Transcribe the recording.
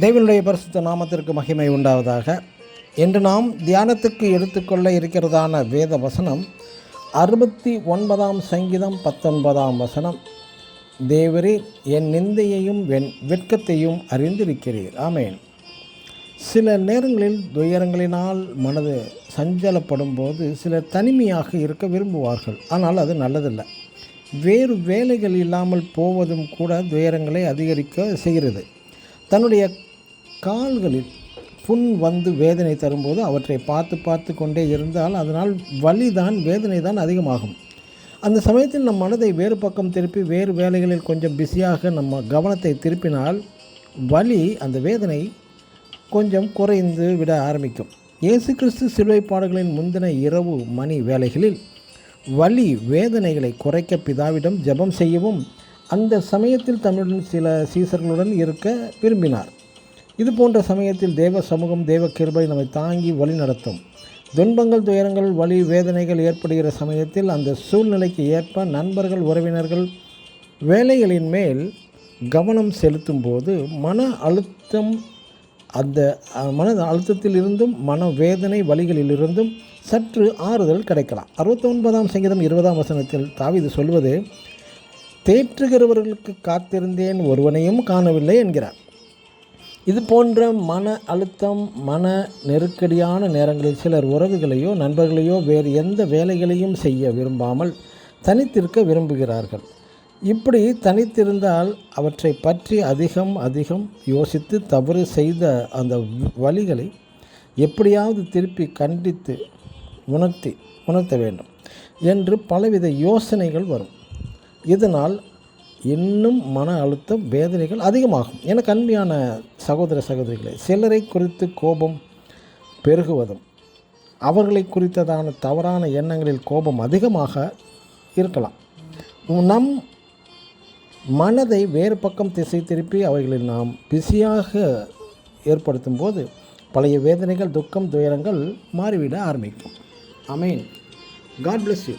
தேவனுடைய பரிசுத்த நாமத்திற்கு மகிமை உண்டாவதாக. இன்று நாம் தியானத்துக்கு எடுத்துக்கொள்ள இருக்கிறதான வேத வசனம் 69ஆம் சங்கீதம் 19ஆம் வசனம். தேவரீர் என் நிந்தையையும் என் வெட்கத்தையும் அறிந்திருக்கிறீர். ஆமேன். சில நேரங்களில் துயரங்களினால் மனது சஞ்சலப்படும் போது சிலர் தனிமையாக இருக்க விரும்புவார்கள். ஆனால் அது நல்லதில்லை. வேறு வேலைகள் இல்லாமல் போவதும் கூட துயரங்களை அதிகரிக்க செய்கிறது. தன்னுடைய கால்களில் புண் வந்து வேதனை தரும்போது அவற்றை பார்த்து கொண்டே இருந்தால் அதனால் வலிதான், வேதனை தான் அதிகமாகும். அந்த சமயத்தில் நம் மனதை வேறு பக்கம் திருப்பி வேறு வேலைகளில் கொஞ்சம் பிஸியாக நம்ம கவனத்தை திருப்பினால் வலி, அந்த வேதனை கொஞ்சம் குறைந்து விட ஆரம்பிக்கும். இயேசு கிறிஸ்து சிலுவை பாடுகளின் முந்தின இரவு மணி வேலைகளில் வலி வேதனைகளை குறைக்க பிதாவிடம் ஜெபம் செய்யவும் அந்த சமயத்தில் தன்னுடன் சில சீசர்களுடன் இருக்க விரும்பினார். இது போன்ற சமயத்தில் தேவ சமூகம், தேவ கிருபை நம்மை தாங்கி வழி நடத்தும். துன்பங்கள், துயரங்கள், வலி, வேதனைகள் ஏற்படுகிற சமயத்தில் அந்த சூழ்நிலைக்கு ஏற்ப நண்பர்கள், உறவினர்கள், வேலைகளின் மேல் கவனம் செலுத்தும் போது மன அழுத்தத்தில் இருந்தும் மனவேதனை வலிகளிலிருந்தும் சற்று ஆறுதல் கிடைக்கலாம். 69ஆம் சங்கீதம் 20ஆம் வசனத்தில் தாவீது சொல்வது, தேற்றுகிறவர்களுக்கு காத்திருந்தேன், ஒருவனையும் காணவில்லை என்கிறார். இது போன்ற மன அழுத்தம், மன நெருக்கடியான நேரங்களில் சிலர் உறவுகளையோ நண்பர்களையோ வேறு எந்த வேலைகளையும் செய்ய விரும்பாமல் தனித்திருக்க விரும்புகிறார்கள். இப்படி தனித்திருந்தால் அவற்றை பற்றி அதிகம் யோசித்து தவறு செய்த அந்த வழிகளை எப்படியாவது திருப்பி கண்டித்து உணர்த்த வேண்டும் என்று பலவித யோசனைகள் வரும். இதனால் இன்னும் மன அழுத்தம், வேதனைகள் அதிகமாகும். எனக்கு அன்பியான சகோதர சகோதரிகளை, சிலரை குறித்து கோபம் பெருகுவதும் அவர்களை குறித்ததான தவறான எண்ணங்களில் கோபம் அதிகமாக இருக்கலாம். நம் மனதை வேறு பக்கம் திசை திருப்பி அவைகளில் நாம் பிஸியாக ஏற்படுத்தும் போது பழைய வேதனைகள், துக்கம், துயரங்கள் மாறிவிட ஆரம்பிக்கும். ஆமேன். God bless you.